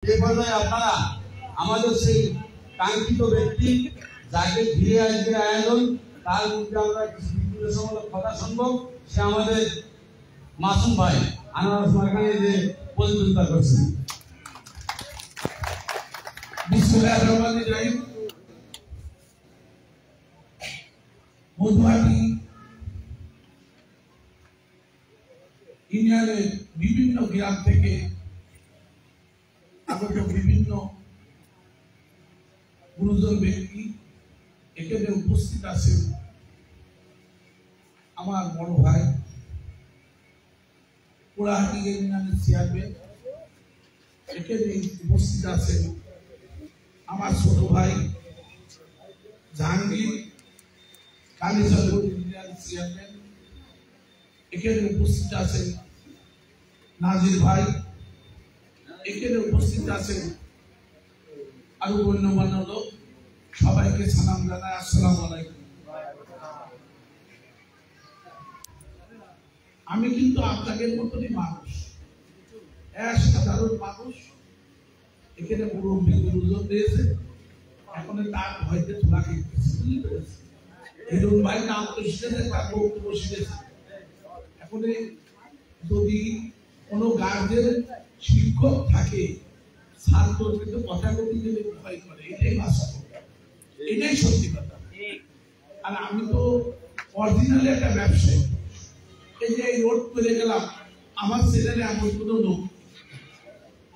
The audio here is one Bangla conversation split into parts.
এই পর্যায়ে আপনারা আমাদের সেই কাঙ্ক্ষিত ব্যক্তি যাকে ঘিরে আজকের আয়োজন তার মধ্যে আমরা কিছু বিপ্লবসমূলক কথা শুনবো। সে আমাদের মাসুম ভাই আনারস মার্কানি যে প্রতিযোগিতা করছেন। বিসমিল্লাহির রহমানির রহিম। মধুয়াটি ইউনিয়নের বিভিন্ন গ্রাম থেকে আগত বিভিন্ন গুরুজন ব্যক্তি এখানে উপস্থিত আছেন। আমার বড় ভাই পোড়াহাটি ইউনিয়নের চেয়ারম্যান এখানে উপস্থিত আছেন। আমার ছোট ভাই জাহাঙ্গীর কালীচন্দ্র ইউনিয়নের চেয়ারম্যান এখানে উপস্থিত আছেন। নাজির ভাই এখানে উপস্থিত আছেন। আরো গণ্যমান্য লোক সবাইকে সালাম জানাই, আসসালামু আলাইকুম। আমি কিন্তু আপনাদের মতনই মানুষ, এক সাধারণ মানুষ। এখানে মুরব্বী গুরুজন দিয়েছে, এখন তার ভয়তে তোলা খেয়েছে। হিরুন ভাই নাম তো শিখেছে, তার বক্তব্য শিখেছে। এখন যদি কোনো গার্জেন শিক্ষক থাকে, ছাত্র কিন্তু কথা বলতে গেলে ভয় করে, এটাই বাস্তব, এটাই সত্যি কথা। আর আমি তো অরিজিনালি একটা ব্যবসায়ী। এই যে এই রোড করে গেলাম, আমার ছেলেরা এমন কোনো লোক,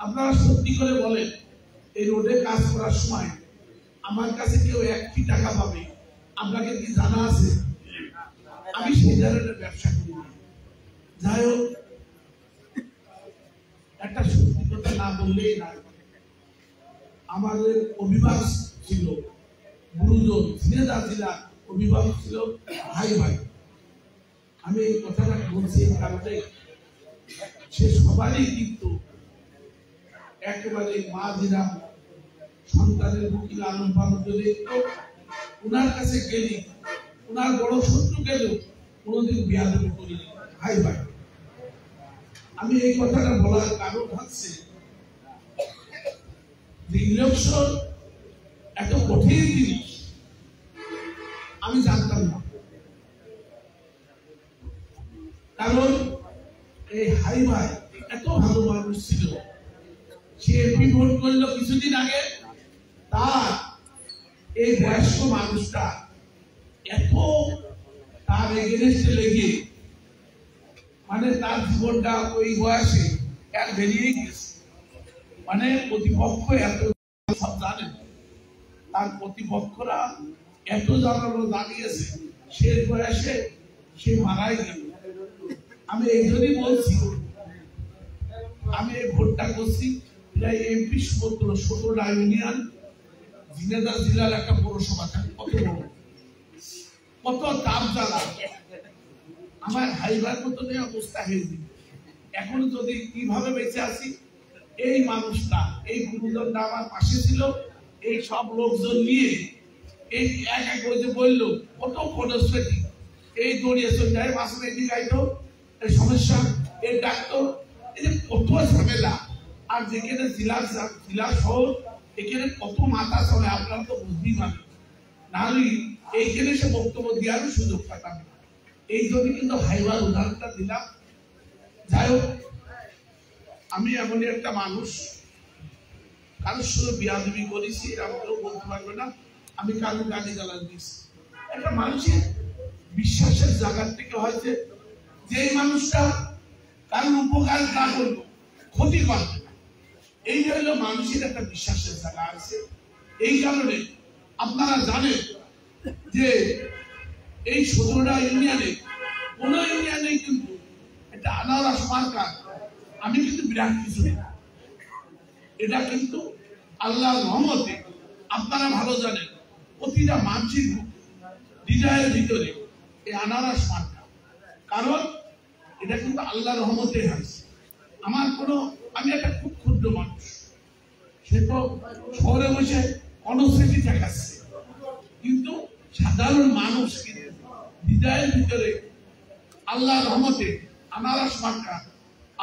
আপনারা সত্যি করে বলেন, এই রোডে কাজ করার সময় আমার কাছে কেউ 1টি টাকা পাবে আপনাকে কি জানা আছে? আমি সেই ধরনের ব্যবসা করি। যাই হোক, একটা সত্যি কথা না বললেই না। আমাদের অভিভাবক ছিল গুরুজন, ঝিনেদা জেলার অভিভাবক ছিল ভাই ভাই। আমি এই কথাটা বলছি কারণে সে সবারই কিন্তু একেবারে মা জিরা সন্তানের মুখী লালন পালন করে ওনার কাছে গেলি, ওনার বড় শত্রু গেলেও কোনোদিন বিয়াদবি করিনি। ভাই ভাই, আমি এই কথাটা বলার কারণ হচ্ছে যে ইলেকশন এত কঠিন জিনিস আমি জানতাম না। কারণ এই হাই ভাই এত ভালো মানুষ ছিল, সে এমপি ভোট করলো কিছুদিন আগে। তার এই বয়স্ক মানুষটা এত তার এগেনস্টে লেগে, মানে তার জীবনটা ওই বয়সে এক বেরিয়েই গেছে। মানে প্রতিপক্ষ এত সব জানেন, তার প্রতিপক্ষরা এত জানানো দাঁড়িয়েছে, সে বয়সে সে মারাই গেল। আমি এই জন্যই বলছি, আমি এই ভোটটা করছি এমপি সুমন্ত্র 17টা ইউনিয়ন, ঝিনেদা জেলার একটা পৌরসভা থাকে, কত বড়, কত তাপ জ্বালা। আমার হাইবার মতো অবস্থা হয়েছে। এখন যদি কিভাবে বেঁচে আছি, এই মানুষটা, এই গুরুজনটা আমার পাশে ছিল, এই সব লোকজন নিয়ে এই এক এক করে বললো কত ফটোস্টেটিং, এই দৌড়িয়ে চলে যায় মাসে দিকাইতো এই সমস্যা, এই ডাক্তার, এই যে কত ঝামেলা। আর যেখানে জেলা শহর, এখানে কত মাথা চলে, আপনারা তো বুঝতেই পারেন। নাহলে এইখানে সে বক্তব্য দেওয়ারও সুযোগ পেতাম না। এই জন্য কিন্তু হাইবার উদাহরণটা দিলাম। যাই হোক, আমি এমনই একটা মানুষ, কারোর সঙ্গে বিয়াদবি করেছি এরকম কেউ বলতে পারবে না। আমি কারো গালি গালাজ দিয়েছি। একটা মানুষের বিশ্বাসের জায়গার থেকে হয়েছে যে মানুষটা কারোর উপকার না করলো, ক্ষতি করবে না, এই হলো মানুষের একটা বিশ্বাসের জায়গা আছে। এই কারণে আপনারা জানেন যে এই 17টা ইউনিয়নে কোন ইউনিয়নে কিন্তু এটা আনারস মার্কা, আমি কিন্তু বিরাট কিছু না, এটা কিন্তু আল্লাহর রহমতে। আপনারা ভালো জানেন প্রতিটা মানুষের হৃদয়ের ভিতরে এই আনারস মার্কা, কারণ এটা কিন্তু আল্লাহর রহমতে হয়েছে। আমার আমি একটা খুব ক্ষুদ্র মানুষ, সে তো শহরে বসে অনস্মৃতি দেখাচ্ছে, কিন্তু সাধারণ মানুষ হৃদয়ের ভিতরে আল্লাহর রহমতে আনারস মার্কা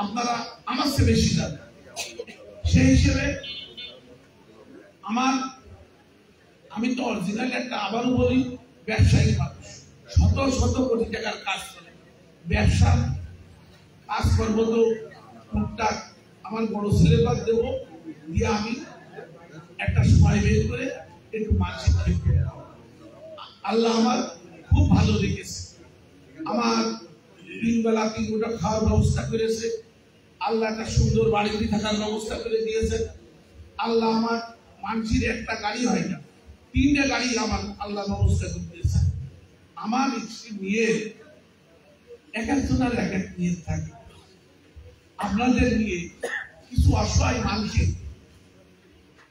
আপনারা আমার চেয়ে বেশি জানেন। সেই হিসেবে আমি তো অরিজিনাল একটা, আবারও বলি, ব্যবসায়িক মানুষ, শত শত কোটি টাকার কাজ করে ব্যবসা কাজ করবো, তো টুকটাক আমার বড় ছেলে বাদ দেবো, দিয়ে আমি একটা সময় বের করে একটু মানসিক আল্লাহ আমার খুব ভালো লেগেছে। আমার 3 বেলা 3 গোটা খাওয়ার ব্যবস্থা করেছে আল্লাহ, একটা সুন্দর বাড়িতে থাকার ব্যবস্থা করে দিয়েছে আল্লাহ। আমার মানসির একটা গাড়ি হয় না, 3টে গাড়ি আমার আল্লাহ ব্যবস্থা করে দিয়েছে। আমার নিয়ে এক একজনের এক এক নিয়ে থাকে। আপনাদের নিয়ে কিছু অসহায় মানুষের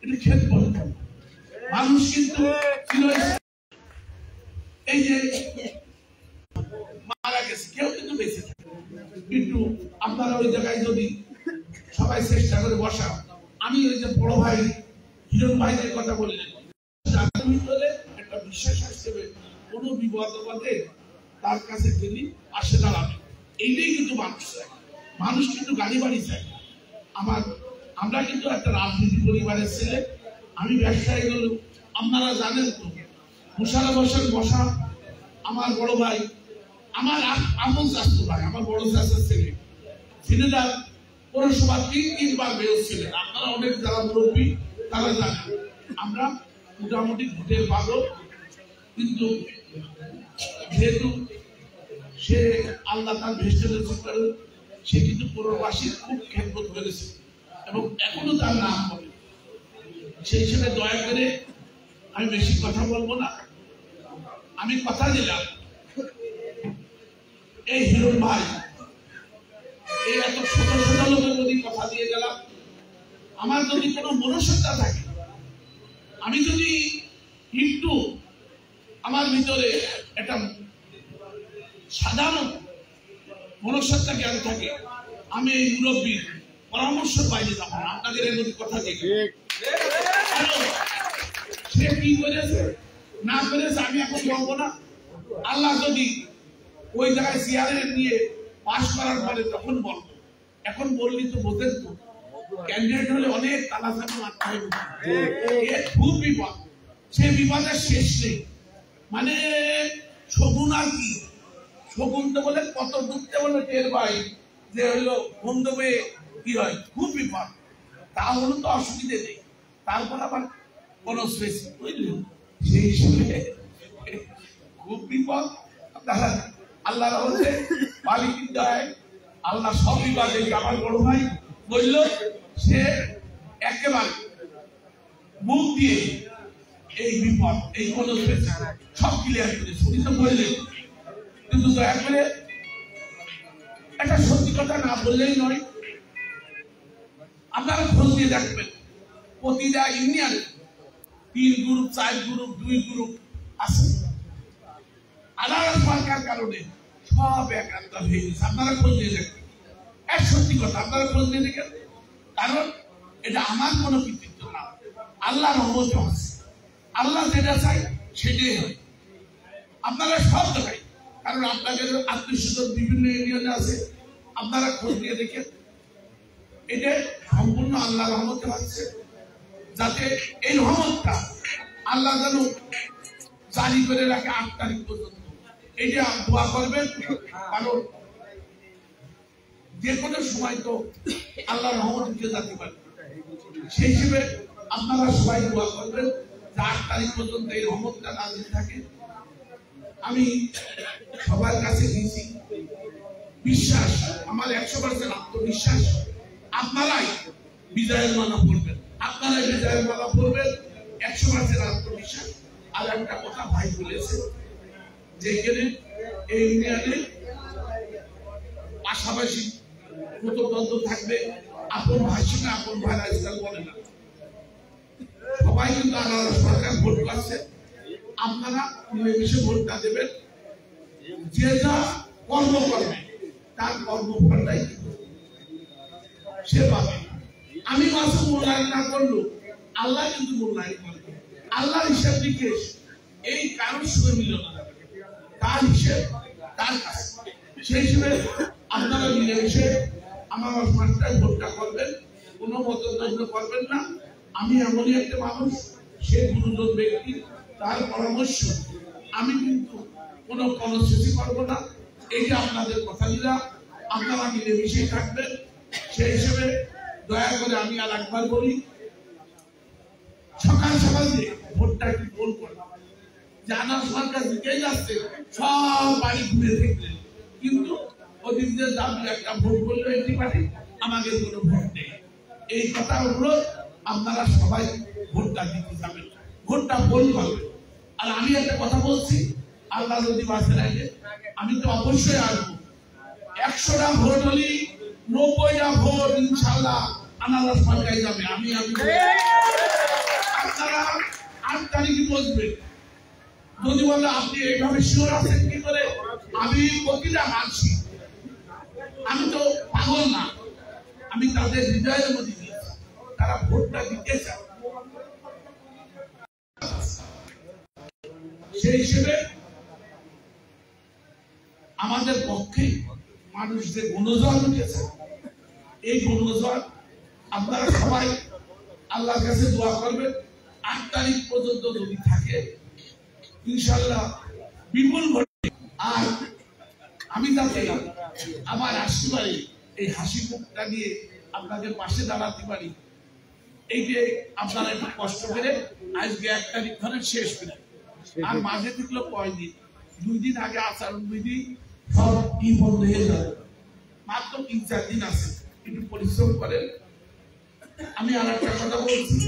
এটা খেত বলতে মানুষ কিন্তু এই যে মারা গেছে, কেউ কিন্তু বেঁচে থাকে। কিন্তু আপনারা ওই জায়গায় যদি সবাই চেষ্টা করে বসা, আমি ওই যে বড় ভাই হিরণ ভাইদের কথা বললেন, একটা বিশ্বাস হিসেবে কোনো বিপদ আপদে তার কাছে গেলি আসে দাঁড়াবে, এইটাই কিন্তু মানুষ চায়। মানুষ কিন্তু গাড়ি বাড়ি চায়। আমরা কিন্তু একটা রাজনীতি পরিবারের ছেলে, আমি ব্যবসায়ী হল, আপনারা জানেন তো। মুশারফ হোসেন বসা আমার বড় ভাই, আমার আমল চাষতো ভাই, আমার বড় চাষের ছেলে, ছেলেটা পৌরসভা 3 বার মেয়র ছিলেন। আপনারা অনেক যারা মুরব্বী তারা জানেন। আমরা মোটামুটি ভোটের পাবো, কিন্তু যেহেতু সে আল্লাহ তার ভেস্টের করে, সে কিন্তু পৌরবাসীর খুব খেদমত করেছে এবং এখনো তার নাম বলে। সেই হিসেবে দয়া করে আমি বেশি কথা বলবো না। আমি কথা দিলাম, এই হিরণ ভাই, এই এত ছোট ছোট লোকের যদি কথা দিয়ে গেলাম, আমার যদি কোনো মনুষ্যতা থাকে, আমি যদি একটু আমার ভিতরে একটা সাধারণ মনুষ্যতা জ্ঞান থাকে, আমি এই মুরব্বীর পরামর্শ পাইনি যাব না। আপনাদের যদি কথা দিয়ে সে কি করেছে না করেছে আমি এখন বলবো না। আল্লাহ যদি ওই জায়গায় চেয়ারে নিয়ে পাশ করার পরে তখন বলবো। এখন বললি তো বোঝেন তো, ক্যান্ডিডেট হলে অনেক তালাচালি মারতে হবে, খুব বিপদ। সে বিপদের শেষ নেই। মানে শগুন আর কি, শগুন তো বলে কত ডুবতে বলে টের ভাই, যে হইলো বন্ধবে কি হয়, খুব বিপদ। তা হলো তো অসুবিধে নেই, তারপর আবার কোন স্পেস বুঝলেন, সেই হিসেবে খুব বিপদ। আল্লাহ রহমতে মালিক দয়ায় আল্লাহ সব বিপদে, আমার বড় ভাই বলল, সে একেবারে মুখ দিয়ে এই বিপদ, এই কোন সব ক্লিয়ার করে শুনি তো বললেন। কিন্তু দয়া করে একটা সত্যি কথা না বললেই নয়, আপনারা খোঁজ দিয়ে দেখবেন প্রতিটা ইউনিয়ন 3 গ্রুপ 4 গ্রুপ 2 গ্রুপ আছে। আলাদা সরকার কারণে সব একান্ত হয়ে গেছে। আপনারা খোঁজ দিয়ে দেখবেন, এক সত্যি কথা, আপনারা খোঁজ দিয়ে দেখেন। কারণ এটা আমার কোনো কৃতিত্ব না, আল্লাহ রহমত আছে। আল্লাহ যেটা চাই সেটাই হয়। আপনারা সব দেখাই, কারণ আপনাদের আত্মীয় বিভিন্ন ইউনিয়নে আছে, আপনারা খোঁজ দিয়ে দেখেন। এটা সম্পূর্ণ আল্লাহ রহমতে হচ্ছে, যাতে এই রহমতটা আল্লাহ যেন জারি করে রাখে 8 তারিখ পর্যন্ত। এইটা দোয়া করবেন, কারণ যে কোনো সময় তো আল্লাহ রহমত উঠে যেতে পারে। সেই হিসেবে আপনারা সবাই দোয়া করবেন যে 8 তারিখ পর্যন্ত এই রহমতটা নাজিল থাকে। আমি সবার কাছে দিয়েছি বিশ্বাস, আমার 100% আত্মবিশ্বাস, আপনারাই বিজয়ের মালা পড়বেন, আপনারাই বিজয়ের মালা পড়বেন, 100% আত্মবিশ্বাস। আর একটা কথা ভাই বলেছে, যে এখানে এই ইউনিয়নে পাশাপাশি প্রতিদ্বন্দ্ব থাকবে, আপন ভাই সঙ্গে আপন ভাই আজকাল বলে না, সবাই কিন্তু আলাদা সরকার ভোট করছে। আপনারা মিলেমিশে ভোটটা দেবেন, যে যা কর্ম করবে তার কর্মফলটাই সে পাবে। আমি মাসে মূল্যায়ন না করলো আল্লাহ কিন্তু মূল্যায়ন করবে। আল্লাহর হিসাব নিকেশ এই কারোর সঙ্গে মিল না, তার হিসেব তার কাছে। সেই হিসেবে আপনারা মিলেমিশে আমার মাঠটায় ভোটটা করবেন। কোনো মতদ্বন্দ্ব করবেন না। আমি এমনই একটা মানুষ, সে গুরুজন ব্যক্তি, তার পরামর্শ আমি কিন্তু কোনো কর্মসূচি করবো না। এই যে আপনাদের কথা দিলাম, আপনারা মিলেমিশে থাকবেন। সেই হিসেবে দয়া করে আমি আর একবার বলি, সকাল সকাল যে ভোটটা একটু গোল করলাম, জানা সরকার দিকেই যাচ্ছে, সব বাড়ি ঘুরে দেখলেন, কিন্তু ওদিক দিয়ে দাবি একটা ভোট করলো একটি পার্টি, আমাদের কোনো ভোট নেই। এই কথা অনুরোধ, আপনারা সবাই ভোটটা দিতে যাবেন, ভোটটা গোল করবেন। আর আমি একটা কথা বলছি, আল্লাহ যদি বাঁচে রাখে, আমি তো অবশ্যই আসবো। 100টা ভোট হলে 90টা ভোট ইনশাল্লাহ আনারস সরকারে যাবে। আমি আপনারা 8 তারিখে বসবেন। যদি বলে আপনি এইভাবে শিওর আছেন কি করে, আমি প্রতিটা মানছি, আমি তো পাগল না, আমি তাদের হৃদয়ের মধ্যে দিয়েছি, তারা ভোটটা দিতে চায়। সেই হিসেবে আমাদের পক্ষে মানুষ যে গুণজন উঠেছে, এই গুণজন আপনারা সবাই আল্লাহর কাছে দোয়া করবেন। 8 তারিখ পর্যন্ত যদি থাকে ইনশাল্লাহ বিপুল ভোটে, আর আমি যাতে আমার আশীর্বাদে এই হাসি মুখটা নিয়ে আপনাদের পাশে দাঁড়াতে পারি, এই যে আপনারা একটু কষ্ট করে আজকে 1 তারিখ ধরে শেষ করে, আর মাঝে থাকলো 5 দিন, 2 দিন আগে আচরণ বিধি সব কি বন্ধ হয়ে যাবে, মাত্র 3-4 দিন আছে, একটু পরিশ্রম করেন। আমি আর একটা কথা বলছি,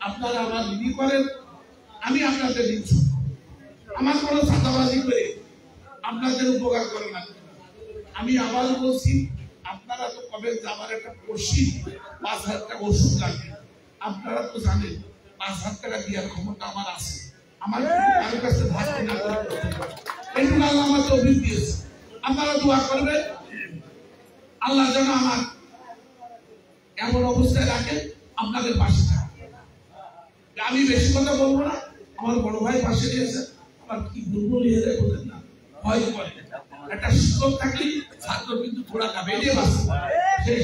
আপনারা আমার বিধি করেন, আমি আপনাদের দিচ্ছি, আমার কোনো ছাতাবাজি করে আপনাদের উপকার করে না। আমি আবার বলছি, আপনারা তো কবে যাবার একটা পড়ছি, 5,000 টাকা ওষুধ লাগবে, আপনারা তো জানেন 5,000 টাকা দেওয়ার ক্ষমতা আমার আছে, আমার কারোর কাছে ধার না করতে, এইটুকু আল্লাহ আমার তৌফিক দিয়েছে। আপনারা দোয়া করবেন, আল্লাহ যেন আমার এমন অবস্থায় রাখে, আপনাদের পাশে থাকে। আমি বেশি কথা বলবো না, আমার বড় ভাই পাশে দিয়েছে, আবার কি বলবো নিয়ে যায় বলতেন না, ভয় করে। একটা শিক্ষক থাকলে ছাত্র কিন্তু থোড়া খাবে, এটাই বাস্তব। সেই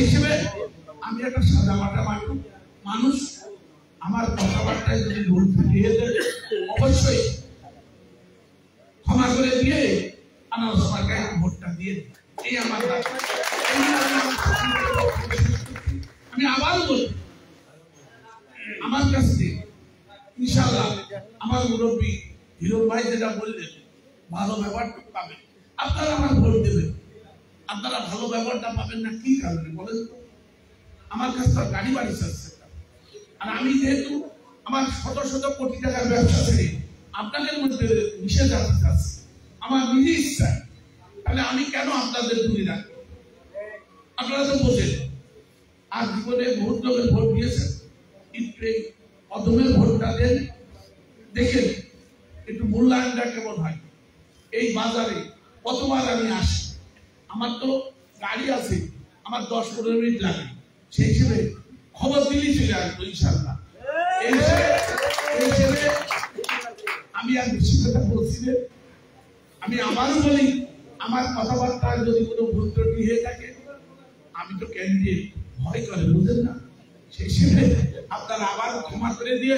হিসেবে আমি একটা সাদা মাটা মানুষ, আমার কথাবার্তায় যদি ভুল ফুটিয়ে দেয় অবশ্যই ক্ষমা করে দিয়ে আমার সরকার ভোটটা দিয়ে, এই আমার আমি আবার বলি, আমার কাছে ইনশাআল্লাহ আমার মুরব্বী হিরো ভাই যেটা বললেন, ভালো ব্যবহারটা পাবেন, আপনারা আমার ভোট দেবেন। আপনারা ভালো ব্যবহারটা পাবেন না কি কারণে বলেন তো? আমার কাছে তো গাড়ি বাড়ি চাচ্ছে, আর আমি যেহেতু আমার শত কোটি টাকার ব্যবসা ছেড়ে আপনাদের মধ্যে মিশে যেতে চাচ্ছি, আমার নিজের ইচ্ছা, তাহলে আমি কেন আপনাদের দূরে রাখবো? আপনারা তো বোঝেন, আর জীবনে বহুত লোকের ভোট দিয়েছেন, একটু এই অধমের ভোটটা দেন, দেখেন একটু মূল্যায়নটা কেমন হয়। এই বাজারে কতবার আমি আসি, আমার তো গাড়ি আছে, আমার 10-15 মিনিট লাগে, সেই হিসেবে খবর দিলেই চলে আসবো ইনশাল্লাহ। এই হিসেবে আমি আর বেশি কথা বলছি না, আমি আবারও বলি, আমার কথাবার্তায় যদি কোনো ভুল ত্রুটি হয়ে থাকে, আমি তো ক্যান্ডিডেট, ভয় করে বুঝেন না, সেই হিসেবে আপনারা আবার ক্ষমা করে দিয়ে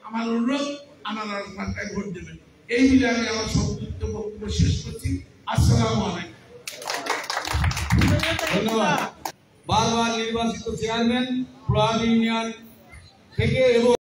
আমার অনুরোধ, আনারস মার্কায় ভোট দেবেন। এই মিলে আমি আমার সংক্ষিপ্ত বক্তব্য শেষ করছি। আসসালামু আলাইকুম। ধন্যবাদ। বারবার নির্বাচিত চেয়ারম্যান পুরান ইউনিয়ন থেকে এবং